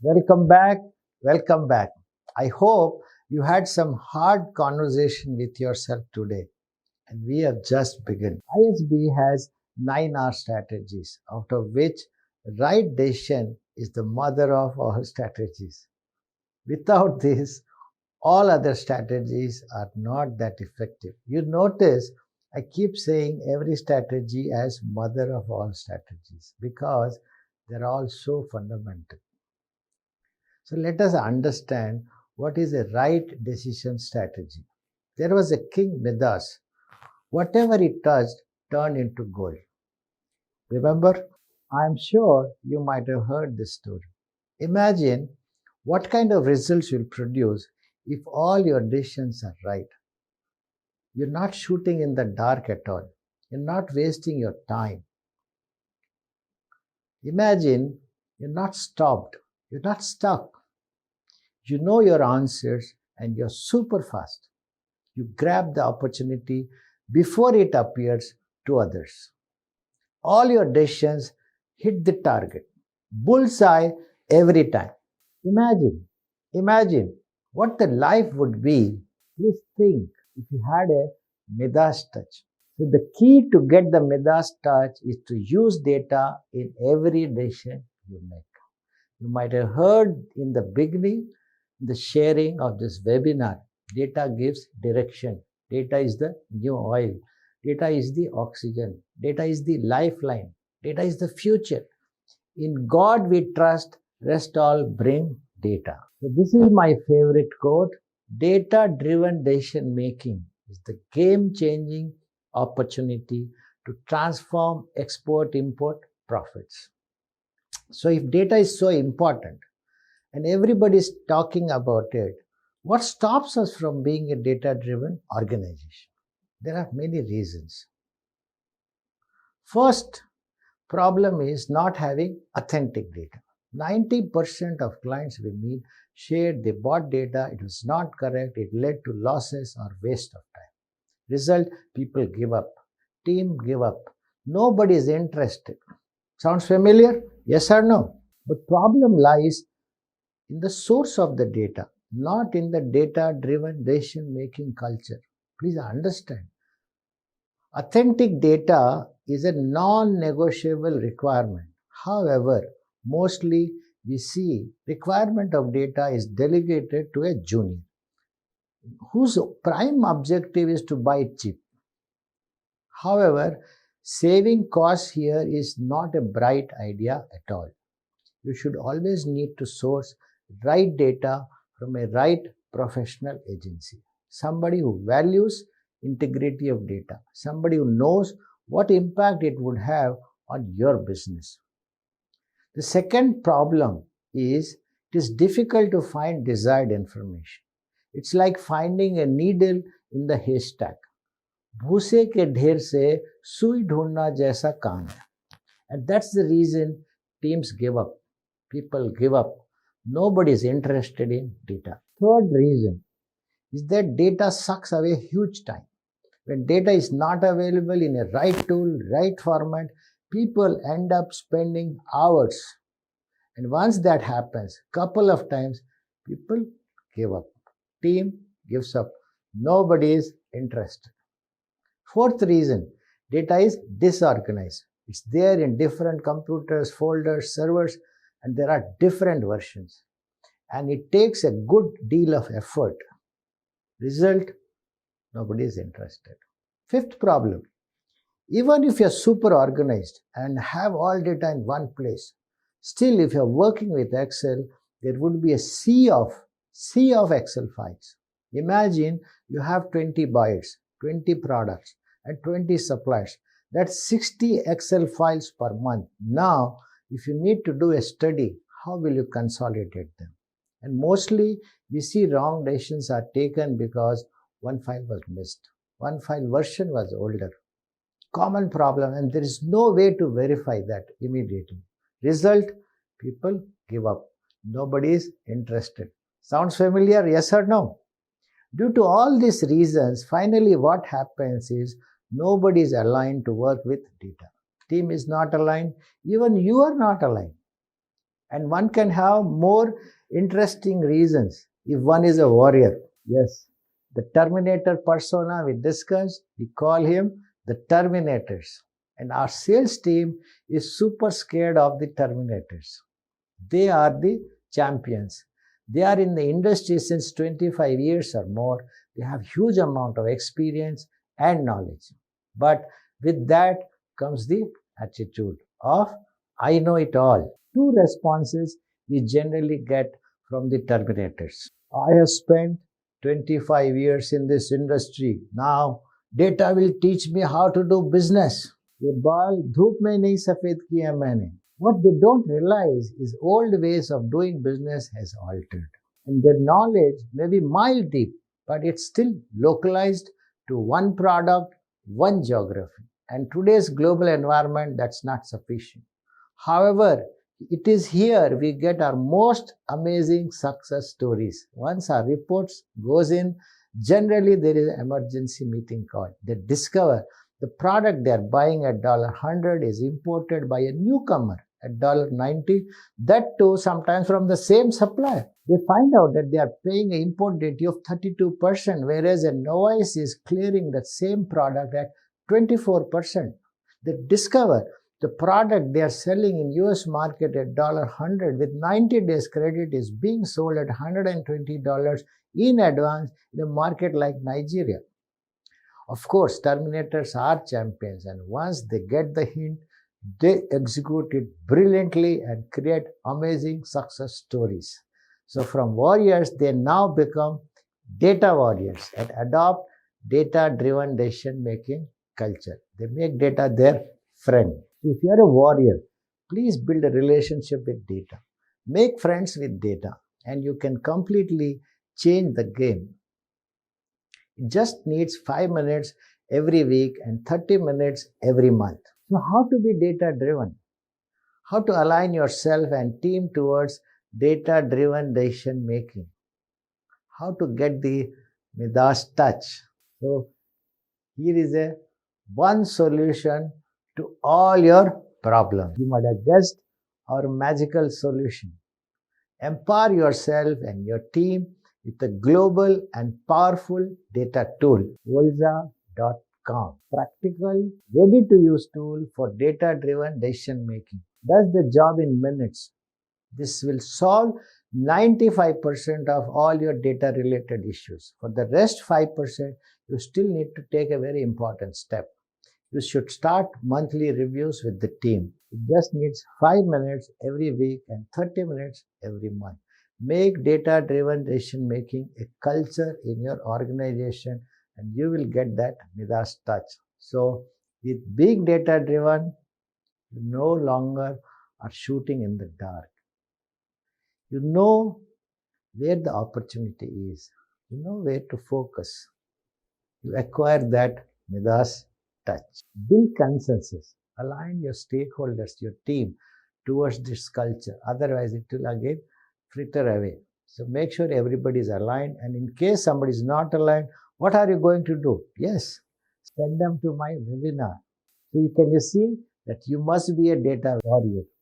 Welcome back. Welcome back. I hope you had some hard conversation with yourself today, and we have just begun. ISB has 9R strategies, out of which right decision is the mother of all strategies. Without this, all other strategies are not that effective. You notice I keep saying every strategy as mother of all strategies because they're all so fundamental. So let us understand what is a right decision strategy. There was a king Midas. Whatever he touched turned into gold. Remember? I am sure you might have heard this story. Imagine what kind of results you'll produce if all your decisions are right. You're not shooting in the dark at all. You're not wasting your time. Imagine you're not stopped. You're not stuck. You know your answers and you're super fast. You grab the opportunity before it appears to others. All your decisions hit the target. Bullseye every time. Imagine what the life would be. Please think if you had a Midas touch. So the key to get the Midas touch is to use data in every decision you make. You might have heard in the beginning, the sharing of this webinar, data gives direction. Data is the new oil. Data is the oxygen. Data is the lifeline. Data is the future. In God we trust, rest all bring data. So this is my favorite quote. Data-driven decision making is the game-changing opportunity to transform export-import profits. So if data is so important and everybody is talking about it, what stops us from being a data-driven organization? There are many reasons. First problem is not having authentic data. 90% of clients we meet shared they bought data, it was not correct, it led to losses or waste of time. Result, people give up. Team give up. Nobody is interested. Sounds familiar? Yes or no? But problem lies in the source of the data, not in the data-driven decision-making culture. Please understand. Authentic data is a non-negotiable requirement. However, mostly we see requirement of data is delegated to a junior whose prime objective is to buy it cheap. However, saving costs here is not a bright idea at all. You should always need to source right data from a right professional agency. Somebody who values integrity of data. Somebody who knows what impact it would have on your business. The second problem is it is difficult to find desired information. It's like finding a needle in the haystack. भूसे के ढेर से सुई ढूंढना जैसा काम है. And that's the reason teams give up. People give up. Nobody is interested in data. Third reason is that data sucks away huge time. When data is not available in a right tool, right format, people end up spending hours. And once that happens, couple of times, people give up. Team gives up. Nobody is interested. Fourth reason, data is disorganized. It's there in different computers, folders, servers, and there are different versions. And it takes a good deal of effort. Result, nobody is interested. Fifth problem, even if you're super organized and have all data in one place, still if you're working with Excel, there would be a sea of Excel files. Imagine you have 20 buyers, 20 products, and 20 suppliers. That's 60 Excel files per month. Now, if you need to do a study, how will you consolidate them? And mostly, we see wrong decisions are taken because one file was missed. One file version was older. Common problem, and there is no way to verify that immediately. Result, people give up. Nobody is interested. Sounds familiar? Yes or no? Due to all these reasons, finally what happens is nobody is aligned to work with data. Team is not aligned. Even you are not aligned. And one can have more interesting reasons if one is a warrior. Yes, the Terminator persona we discussed, we call him the Terminators. And our sales team is super scared of the Terminators. They are the champions. They are in the industry since 25 years or more. They have huge amount of experience and knowledge. But with that comes the attitude of I know it all. Two responses we generally get from the Terminators. I have spent 25 years in this industry. Now data will teach me how to do business. ये बाल धूप में नहीं सफेद किया मैंने. What they don't realize is old ways of doing business has altered. And their knowledge may be mile deep, but it's still localized to one product, one geography. And today's global environment, that's not sufficient. However, it is here we get our most amazing success stories. Once our reports goes in, generally there is an emergency meeting call. They discover the product they are buying at $100 is imported by a newcomer at $90. That too sometimes from the same supplier. They find out that they are paying an import duty of 32%, whereas a novice is clearing that same product at 24%. They discover the product they are selling in US market at $100 with 90 days credit is being sold at $120 in advance in a market like Nigeria. Of course, Terminators are champions, and once they get the hint, they execute it brilliantly and create amazing success stories. So from warriors, they now become data warriors and adopt data-driven decision-making culture. They make data their friend. If you are a warrior, please build a relationship with data. Make friends with data, and you can completely change the game. It just needs 5 minutes every week and 30 minutes every month. So how to be data-driven? How to align yourself and team towards data-driven decision-making? How to get the Midas touch? So here is a one solution to all your problems. You might have guessed our magical solution. Empower yourself and your team with a global and powerful data tool, Volza.com. Practical, ready-to-use tool for data-driven decision-making. Does the job in minutes. This will solve 95% of all your data-related issues. For the rest 5%, you still need to take a very important step. You should start monthly reviews with the team. It just needs 5 minutes every week and 30 minutes every month. Make data-driven decision-making a culture in your organization, and you will get that Midas touch. So, with being data-driven, you no longer are shooting in the dark. You know where the opportunity is. You know where to focus. You acquire that Midas touch. Build consensus. Align your stakeholders, your team towards this culture. Otherwise, it will again fritter away. So make sure everybody is aligned, and in case somebody is not aligned, what are you going to do? Yes, send them to my webinar. So you see that you must be a data warrior.